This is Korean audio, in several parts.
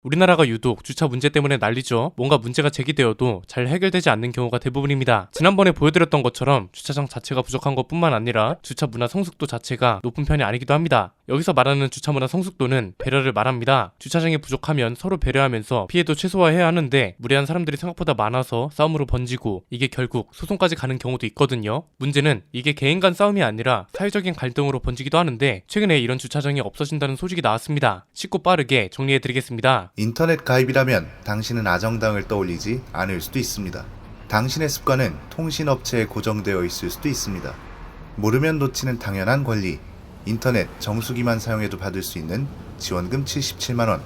우리나라가 유독 주차 문제 때문에 난리죠. 뭔가 문제가 제기되어도 잘 해결되지 않는 경우가 대부분입니다. 지난번에 보여드렸던 것처럼 주차장 자체가 부족한 것뿐만 아니라 주차 문화 성숙도 자체가 높은 편이 아니기도 합니다. 여기서 말하는 주차 문화 성숙도는 배려를 말합니다. 주차장이 부족하면 서로 배려하면서 피해도 최소화해야 하는데 무례한 사람들이 생각보다 많아서 싸움으로 번지고 이게 결국 소송까지 가는 경우도 있거든요. 문제는 이게 개인 간 싸움이 아니라 사회적인 갈등으로 번지기도 하는데 최근에 이런 주차장이 없어진다는 소식이 나왔습니다. 쉽고 빠르게 정리해드리겠습니다. 인터넷 가입이라면 당신은 아정당을 떠올리지 않을 수도 있습니다. 당신의 습관은 통신업체에 고정되어 있을 수도 있습니다. 모르면 놓치는 당연한 권리, 인터넷 정수기만 사용해도 받을 수 있는 지원금 77만원,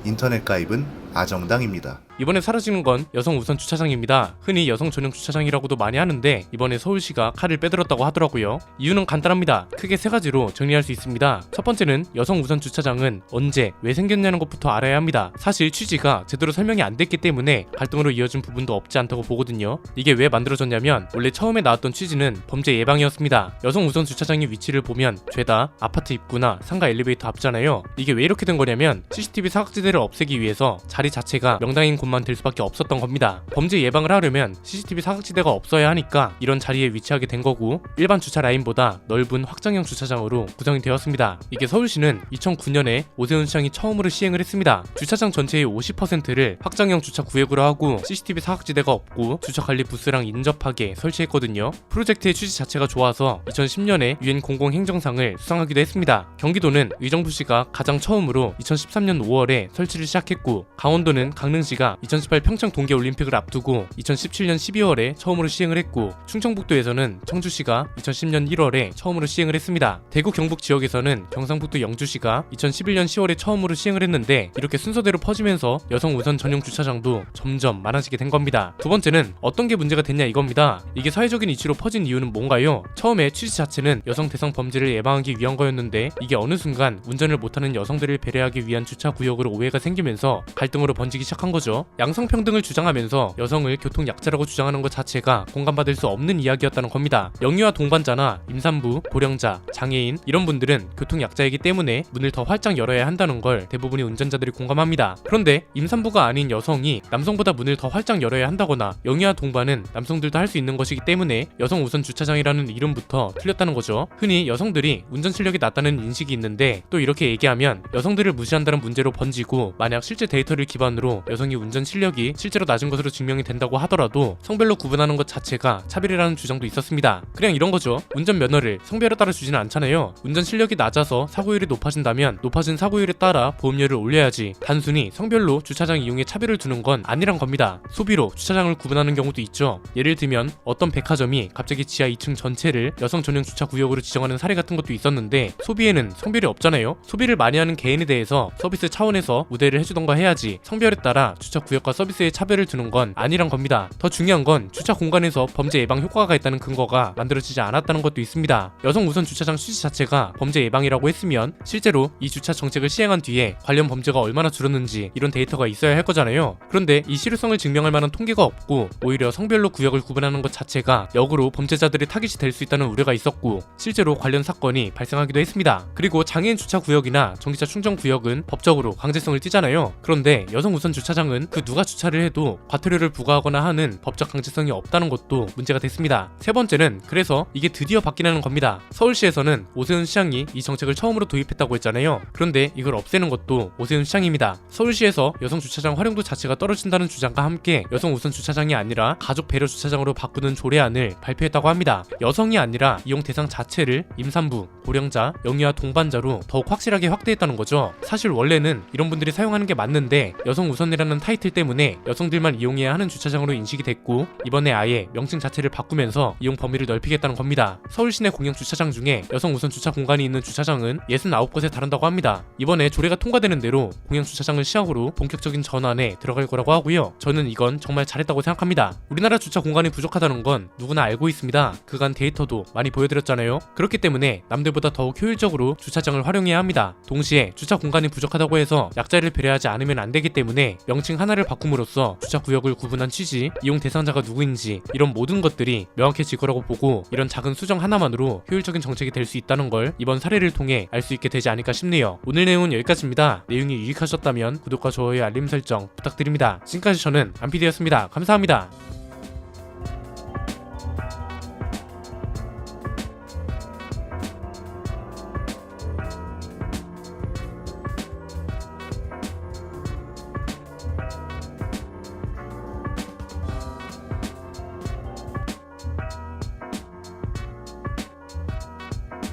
인터넷 가입은 아정당입니다. 이번에 사라지는 건 여성 우선 주차장입니다. 흔히 여성 전용 주차장이라고도 많이 하는데 이번에 서울시가 칼을 빼들었다고 하더라고요. 이유는 간단합니다. 크게 세 가지로 정리할 수 있습니다. 첫 번째는 여성 우선 주차장은 언제, 왜 생겼냐는 것부터 알아야 합니다. 사실 취지가 제대로 설명이 안 됐기 때문에 갈등으로 이어진 부분도 없지 않다고 보거든요. 이게 왜 만들어졌냐면 원래 처음에 나왔던 취지는 범죄 예방이었습니다. 여성 우선 주차장의 위치를 보면 죄다 아파트 입구나 상가 엘리베이터 앞잖아요. 이게 왜 이렇게 된 거냐면 CCTV 사각지대를 없애기 위해서 자리 자체가 명당인 곳만 될 수밖에 없었던 겁니다. 범죄 예방을 하려면 CCTV 사각지대가 없어야 하니까 이런 자리에 위치하게 된 거고 일반 주차 라인보다 넓은 확장형 주차장으로 구성이 되었습니다. 이게 서울시는 2009년에 오세훈 시장이 처음으로 시행을 했습니다. 주차장 전체의 50%를 확장형 주차 구역으로 하고 CCTV 사각지대가 없고 주차 관리 부스랑 인접하게 설치했거든요. 프로젝트의 취지 자체가 좋아서 2010년에 유엔 공공행정상을 수상하기도 했습니다. 경기도는 의정부시가 가장 처음으로 2013년 5월에 설치를 시작했고 강원도는 강릉시가 2018 평창 동계올림픽을 앞두고 2017년 12월에 처음으로 시행을 했고 충청북도에서는 청주시가 2010년 1월에 처음으로 시행을 했습니다. 대구 경북 지역에서는 경상북도 영주시가 2011년 10월에 처음으로 시행을 했는데 이렇게 순서대로 퍼지면서 여성 우선 전용 주차장도 점점 많아지게 된 겁니다. 두 번째는 어떤 게 문제가 됐냐 이겁니다. 이게 사회적인 이슈로 퍼진 이유는 뭔가요? 처음에 취지 자체는 여성 대상 범죄를 예방하기 위한 거였는데 이게 어느 순간 운전을 못하는 여성들을 배려하기 위한 주차 구역으로 오해가 생기면서 갈등으로 번지기 시작한 거죠. 양성평등을 주장하면서 여성을 교통약자라고 주장하는 것 자체가 공감받을 수 없는 이야기였다는 겁니다. 영유아 동반자나 임산부, 고령자, 장애인 이런 분들은 교통약자이기 때문에 문을 더 활짝 열어야 한다는 걸 대부분의 운전자들이 공감합니다. 그런데 임산부가 아닌 여성이 남성보다 문을 더 활짝 열어야 한다거나 영유아 동반은 남성들도 할 수 있는 것이기 때문에 여성 우선 주차장이라는 이름부터 틀렸다는 거죠. 흔히 여성들이 운전 실력이 낮다는 인식이 있는데 또 이렇게 얘기하면 여성들을 무시한다는 문제로 번지고 만약 실제 데이터를 기반으로 여성이 운전 실력이 실제로 낮은 것으로 증명이 된다고 하더라도 성별로 구분하는 것 자체가 차별이라는 주장도 있었습니다. 그냥 이런 거죠. 운전 면허를 성별에 따라 주지는 않잖아요. 운전 실력이 낮아서 사고율이 높아진다면 높아진 사고율에 따라 보험료를 올려야지 단순히 성별로 주차장 이용에 차별을 두는 건 아니란 겁니다. 소비로 주차장을 구분하는 경우도 있죠. 예를 들면 어떤 백화점이 갑자기 지하 2층 전체를 여성 전용 주차 구역으로 지정하는 사례 같은 것도 있었는데 소비에는 성별이 없잖아요. 소비를 많이 하는 개인에 대해서 서비스 차원에서 우대를 해주던가 해야지 성별에 따라 주차 구역과 서비스의 차별을 두는 건 아니란 겁니다. 더 중요한 건 주차 공간에서 범죄 예방 효과가 있다는 근거가 만들어지지 않았다는 것도 있습니다. 여성 우선 주차장 취지 자체가 범죄 예방이라고 했으면 실제로 이 주차 정책을 시행한 뒤에 관련 범죄가 얼마나 줄었는지 이런 데이터가 있어야 할 거잖아요. 그런데 이 실효성을 증명할 만한 통계가 없고 오히려 성별로 구역을 구분하는 것 자체가 역으로 범죄자들의 타깃이 될 수 있다는 우려가 있었고 실제로 관련 사건이 발생하기도 했습니다. 그리고 장애인 주차 구역이나 전기차 충전 구역은 법적으로 강제성을 띠잖아요. 그런데 여성 우선 주차장은 그 누가 주차를 해도 과태료를 부과하거나 하는 법적 강제성이 없다는 것도 문제가 됐습니다. 세 번째는 그래서 이게 드디어 바뀌라는 겁니다. 서울시에서는 오세훈 시장이 이 정책을 처음으로 도입했다고 했잖아요. 그런데 이걸 없애는 것도 오세훈 시장입니다. 서울시에서 여성 주차장 활용도 자체가 떨어진다는 주장과 함께 여성 우선 주차장이 아니라 가족 배려 주차장으로 바꾸는 조례안을 발표했다고 합니다. 여성이 아니라 이용 대상 자체를 임산부, 고령자, 영유아 동반자로 더욱 확실하게 확대했다는 거죠. 사실 원래는 이런 분들이 사용하는 게 맞는데 여성 우선이라는 타이틀 때문에 여성들만 이용해야 하는 주차장으로 인식이 됐고 이번에 아예 명칭 자체를 바꾸면서 이용 범위를 넓히겠다는 겁니다. 서울 시내 공영 주차장 중에 여성 우선 주차 공간이 있는 주차장은 69곳에 달한다고 합니다. 이번에 조례가 통과되는 대로 공영 주차장을 시작으로 본격적인 전환에 들어갈 거라고 하고요. 저는 이건 정말 잘했다고 생각합니다. 우리나라 주차 공간이 부족하다는 건 누구나 알고 있습니다. 그간 데이터도 많이 보여드렸잖아요. 그렇기 때문에 남들 이때보다 더욱 효율적으로 주차장을 활용해야 합니다. 동시에 주차 공간이 부족하다고 해서 약자를 배려하지 않으면 안 되기 때문에 명칭 하나를 바꿈으로써 주차 구역을 구분한 취지, 이용 대상자가 누구인지 이런 모든 것들이 명확해질 거라고 보고 이런 작은 수정 하나만으로 효율적인 정책이 될 수 있다는 걸 이번 사례를 통해 알 수 있게 되지 않을까 싶네요. 오늘 내용은 여기까지입니다. 내용이 유익하셨다면 구독과 좋아요, 알림 설정 부탁드립니다. 지금까지 저는 안피디였습니다. 감사합니다.